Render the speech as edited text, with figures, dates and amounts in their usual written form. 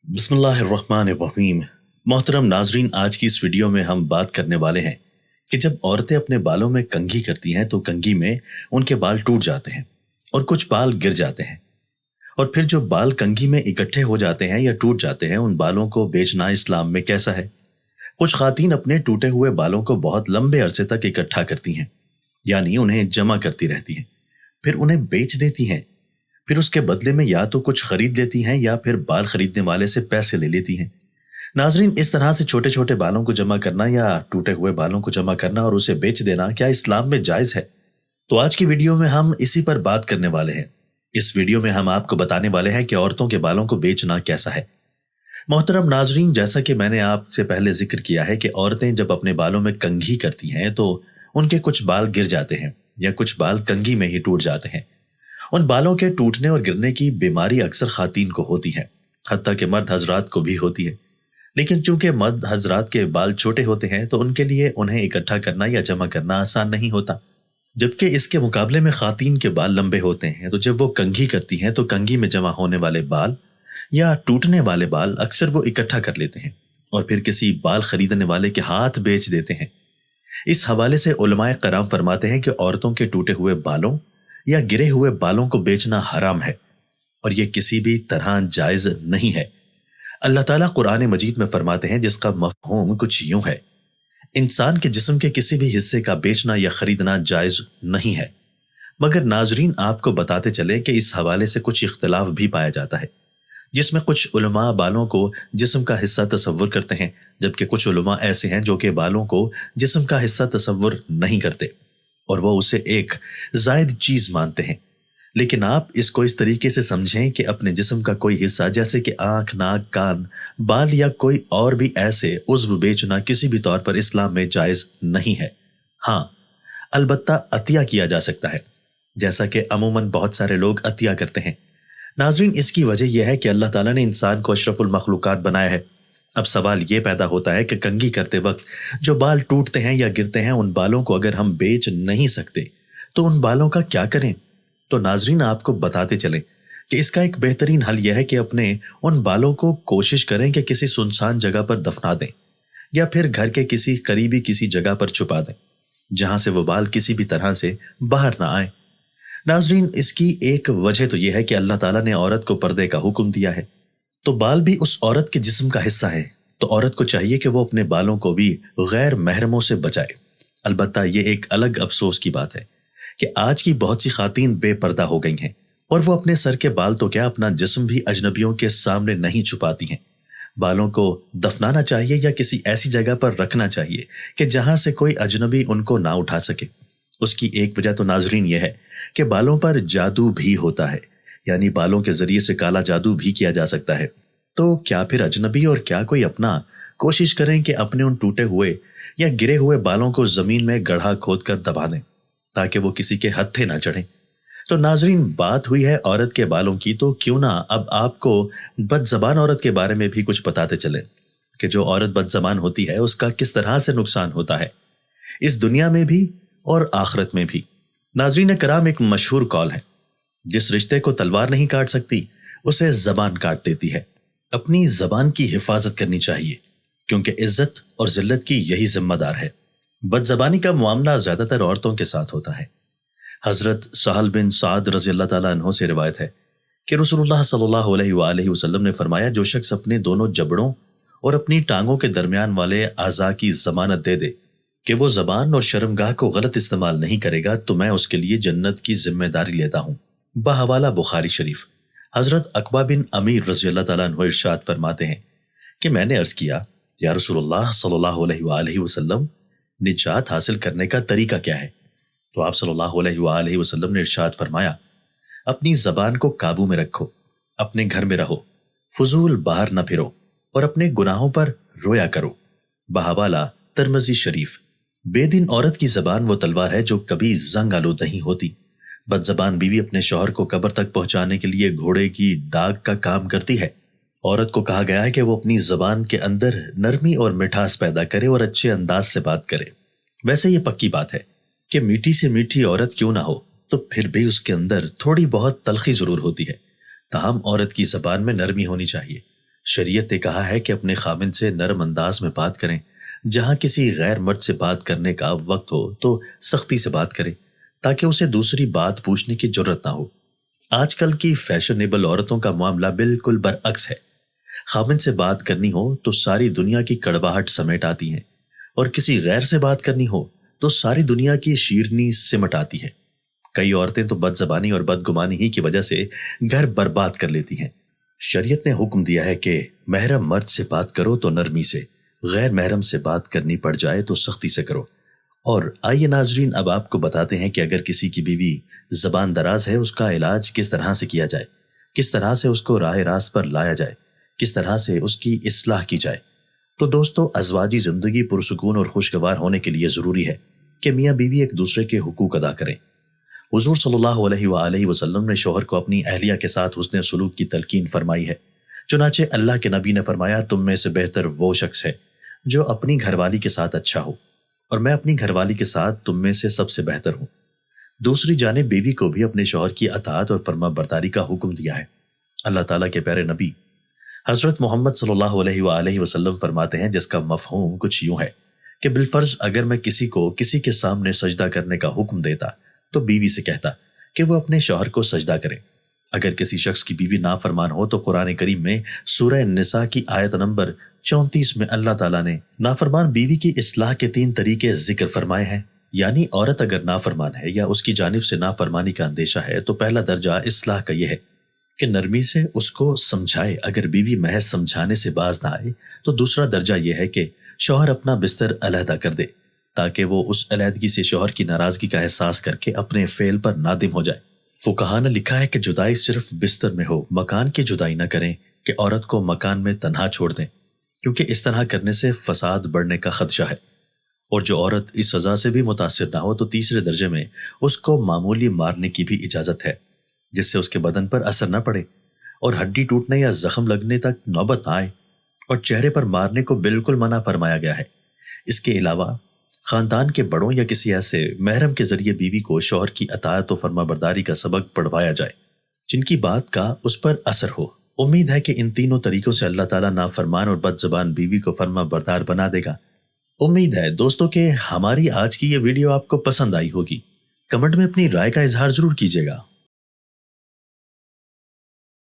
बिस्मिल्लाहिर्रहमानिर्रहीम। मोहतरम नाजरीन, आज की इस वीडियो में हम बात करने वाले हैं कि जब औरतें अपने बालों में कंघी करती हैं तो कंघी में उनके बाल टूट जाते हैं और कुछ बाल गिर जाते हैं। और फिर जो बाल कंघी में इकट्ठे हो जाते हैं या टूट जाते हैं, उन बालों को बेचना इस्लाम में कैसा है। कुछ खातीन अपने टूटे हुए बालों को बहुत लंबे अरसे तक इकट्ठा करती हैं, यानी उन्हें जमा करती रहती हैं, फिर उन्हें बेच देती हैं। फिर उसके बदले में या तो कुछ खरीद लेती हैं या फिर बाल खरीदने वाले से पैसे ले लेती हैं। नाजरीन, इस तरह से छोटे छोटे बालों को जमा करना या टूटे हुए बालों को जमा करना और उसे बेच देना क्या इस्लाम में जायज है? तो आज की वीडियो में हम इसी पर बात करने वाले हैं। इस वीडियो में हम आपको बताने वाले हैं कि औरतों के बालों को बेचना कैसा है। मोहतरम नाजरीन, जैसा कि मैंने आपसे पहले जिक्र किया है कि औरतें जब अपने बालों में कंघी करती हैं तो उनके कुछ बाल गिर जाते हैं या कुछ बाल कंघी में ही टूट जाते हैं। उन बालों के टूटने और गिरने की बीमारी अक्सर खातीन को होती है, हत्ता कि मर्द हजरात को भी होती है। लेकिन चूंकि मर्द हजरात के बाल छोटे होते हैं तो उनके लिए उन्हें इकट्ठा करना या जमा करना आसान नहीं होता, जबकि इसके मुकाबले में खातीन के बाल लंबे होते हैं। तो जब वो कंघी करती हैं तो कंघी में जमा होने वाले बाल या टूटने वाले बाल अक्सर वो इकट्ठा कर लेते हैं और फिर किसी बाल खरीदने वाले के हाथ बेच देते हैं। इस हवाले से उलमाए कराम फरमाते हैं कि औरतों के टूटे हुए बालों या गिरे हुए बालों को बेचना हराम है और यह किसी भी तरह जायज नहीं है। अल्लाह ताला कुरान मजीद में फरमाते हैं, जिसका मफहूम कुछ यूं है, इंसान के जिस्म के किसी भी हिस्से का बेचना या खरीदना जायज नहीं है। मगर नाजरीन, आपको बताते चले कि इस हवाले से कुछ इख्तिलाफ भी पाया जाता है, जिसमें कुछ उलमा बालों को जिस्म का हिस्सा तसव्वुर करते हैं, जबकि कुछ उलमा ऐसे हैं जो कि बालों को जिस्म का हिस्सा तसव्वुर नहीं करते और वो उसे एक जायद चीज मानते हैं। लेकिन आप इसको इस तरीके से समझें कि अपने जिस्म का कोई हिस्सा जैसे कि आंख, नाक, कान, बाल या कोई और भी ऐसे उज़्व बेचना किसी भी तौर पर इस्लाम में जायज नहीं है। हाँ, अलबत्ता अतिया किया जा सकता है, जैसा कि अमूमन बहुत सारे लोग अतिया करते हैं। नाज़रीन, इसकी वजह यह है कि अल्लाह ताला ने इंसान को अशरफुल मखलूकात बनाया है। अब सवाल ये पैदा होता है कि कंघी करते वक्त जो बाल टूटते हैं या गिरते हैं, उन बालों को अगर हम बेच नहीं सकते तो उन बालों का क्या करें? तो नाजरीन, आपको बताते चलें कि इसका एक बेहतरीन हल यह है कि अपने उन बालों को कोशिश करें कि किसी सुनसान जगह पर दफना दें या फिर घर के किसी करीबी किसी जगह पर छुपा दें, जहां से वो बाल किसी भी तरह से बाहर ना आए। नाजरीन, इसकी एक वजह तो यह है कि अल्लाह ताला ने औरत को पर्दे का हुक्म दिया है, तो बाल भी उस औरत के जिस्म का हिस्सा है, तो औरत को चाहिए कि वो अपने बालों को भी गैर महरमों से बचाए। अलबत्ता ये एक अलग अफसोस की बात है कि आज की बहुत सी खातीन बेपर्दा हो गई हैं और वो अपने सर के बाल तो क्या, अपना जिस्म भी अजनबियों के सामने नहीं छुपाती हैं। बालों को दफनाना चाहिए या किसी ऐसी जगह पर रखना चाहिए कि जहां से कोई अजनबी उनको ना उठा सके। उसकी एक वजह तो नाजरीन यह है कि बालों पर जादू भी होता है, यानी बालों के जरिए से काला जादू भी किया जा सकता है। तो क्या फिर अजनबी और क्या कोई अपना कोशिश करें कि अपने उन टूटे हुए या गिरे हुए बालों को जमीन में गड्ढा खोद कर दबा दें ताकि वो किसी के हत्थे ना चढ़े। तो नाजरीन, बात हुई है औरत के बालों की, तो क्यों ना अब आपको बदजबान औरत के बारे में भी कुछ बताते चले कि जो औरत बदजबान होती है उसका किस तरह से नुकसान होता है, इस दुनिया में भी और आखिरत में भी। नाजरीन कराम, एक मशहूर कौल है, जिस रिश्ते को तलवार नहीं काट सकती उसे जबान काट देती है। अपनी जबान की हिफाजत करनी चाहिए, क्योंकि इज्जत और जिल्लत की यही जिम्मेदार है। बदजबानी का मामला ज्यादातर औरतों के साथ होता है। हजरत सहल बिन साद रजी अल्लाह ताला अन्हो से रिवायत है कि रसूलुल्लाह सल्लल्लाहु अलैहि वसल्लम ने फरमाया, जो शख्स अपने दोनों जबड़ों और अपनी टांगों के दरमियान वाले आज़ा की जमानत दे दे कि वो जबान और शर्मगाह को गलत इस्तेमाल नहीं करेगा, तो मैं उसके लिए जन्नत की जिम्मेदारी लेता हूँ। बहवाला बुखारी शरीफ। हजरत अकबा बिन अमीर रज़ी अल्लाह ताला अन्हु इरशाद फरमाते हैं कि मैंने अर्ज किया, या रसूलुल्लाह सल्लल्लाहु अलैहि वसल्लम, निजात हासिल करने का तरीका क्या है? तो आप सल्लल्लाहु अलैहि वसल्लम ने इरशाद फरमाया, अपनी जबान को काबू में रखो, अपने घर में रहो, फजूल बाहर न फिरो और अपने गुनाहों पर रोया करो। बहवाला तिरमिज़ी शरीफ। बेदीन औरत की जबान वो तलवार है जो कभी जंग आलूद नहीं होती। बदजबान बीवी अपने शौहर को कब्र तक पहुंचाने के लिए घोड़े की डाक का काम करती है। औरत को कहा गया है कि वो अपनी जबान के अंदर नरमी और मिठास पैदा करे और अच्छे अंदाज से बात करे। वैसे ये पक्की बात है कि मीठी से मीठी औरत क्यों ना हो, तो फिर भी उसके अंदर थोड़ी बहुत तलखी जरूर होती है। ताहम औरत की जबान में नरमी होनी चाहिए, شریعت نے کہا ہے کہ اپنے خاوند سے نرم انداز میں بات کریں، جہاں کسی غیر مرد سے بات کرنے کا وقت ہو تو سختی سے بات کریں تاکہ اسے دوسری بات پوچھنے کی جرت نہ ہو۔ آج کل کی فیشنیبل عورتوں کا معاملہ بالکل برعکس ہے۔ خاوند سے بات کرنی ہو تو ساری دنیا کی کڑواہٹ سمیٹ آتی ہیں، اور کسی غیر سے بات کرنی ہو تو ساری دنیا کی شیرنی سمٹ آتی ہے۔ کئی عورتیں تو بد زبانی اور بدگمانی ہی کی وجہ سے گھر برباد کر لیتی ہیں۔ شریعت نے حکم دیا ہے کہ محرم مرد سے بات کرو تو نرمی سے، غیر محرم سے بات کرنی پڑ جائے تو سختی سے کرو۔ اور آئیے ناظرین، اب آپ کو بتاتے ہیں کہ اگر کسی کی بیوی زبان دراز ہے، اس کا علاج کس طرح سے کیا جائے، کس طرح سے اس کو راہ راست پر لایا جائے، کس طرح سے اس کی اصلاح کی جائے۔ تو دوستو، ازواجی زندگی پرسکون اور خوشگوار ہونے کے لیے ضروری ہے کہ میاں بیوی ایک دوسرے کے حقوق ادا کریں۔ حضور صلی اللہ علیہ وآلہ وسلم نے شوہر کو اپنی اہلیہ کے ساتھ حسن سلوک کی تلقین فرمائی ہے۔ چنانچہ اللہ کے نبی نے فرمایا، تم میں سے بہتر وہ شخص ہے جو اپنی گھر والی کے ساتھ اچھا ہو، اور میں اپنی گھر والی کے ساتھ تم میں سے سب سے بہتر ہوں۔ دوسری جانب بیوی کو بھی اپنے شوہر کی اطاعت اور فرما برداری کا حکم دیا ہے۔ اللہ تعالیٰ کے پیارے نبی حضرت محمد صلی اللہ علیہ وآلہ وسلم فرماتے ہیں، جس کا مفہوم کچھ یوں ہے کہ بالفرض اگر میں کسی کو کسی کے سامنے سجدہ کرنے کا حکم دیتا تو بیوی سے کہتا کہ وہ اپنے شوہر کو سجدہ کرے۔ اگر کسی شخص کی بیوی نافرمان ہو تو قرآن کریم میں سورہ النساء کی آیت نمبر 34 میں اللہ تعالیٰ نے نافرمان بیوی کی اصلاح کے 3 طریقے ذکر فرمائے ہیں۔ یعنی عورت اگر نافرمان ہے یا اس کی جانب سے نافرمانی کا اندیشہ ہے تو پہلا درجہ اصلاح کا یہ ہے کہ نرمی سے اس کو سمجھائے۔ اگر بیوی محض سمجھانے سے باز نہ آئے تو دوسرا درجہ یہ ہے کہ شوہر اپنا بستر علیحدہ کر دے تاکہ وہ اس علیحدگی سے شوہر کی ناراضگی کا احساس کر کے اپنے فعل پر نادم ہو جائے۔ فقہا نے لکھا ہے کہ جدائی صرف بستر میں ہو، مکان کی جدائی نہ کریں کہ عورت کو مکان میں تنہا چھوڑ دیں، کیونکہ اس طرح کرنے سے فساد بڑھنے کا خدشہ ہے۔ اور جو عورت اس سزا سے بھی متاثر نہ ہو تو تیسرے درجے میں اس کو معمولی مارنے کی بھی اجازت ہے، جس سے اس کے بدن پر اثر نہ پڑے اور ہڈی ٹوٹنے یا زخم لگنے تک نوبت نہ آئے، اور چہرے پر مارنے کو بالکل منع فرمایا گیا ہے۔ اس کے علاوہ خاندان کے بڑوں یا کسی ایسے محرم کے ذریعے بیوی کو شوہر کی اطاعت و فرما برداری کا سبق پڑھوایا جائے جن کی بات کا اس پر اثر ہو۔ امید ہے کہ ان تینوں طریقوں سے اللہ تعالیٰ نافرمان اور بد زبان بیوی کو فرما بردار بنا دے گا۔ امید ہے دوستوں کہ ہماری آج کی یہ ویڈیو آپ کو پسند آئی ہوگی۔ کمنٹ میں اپنی رائے کا اظہار ضرور کیجیے گا۔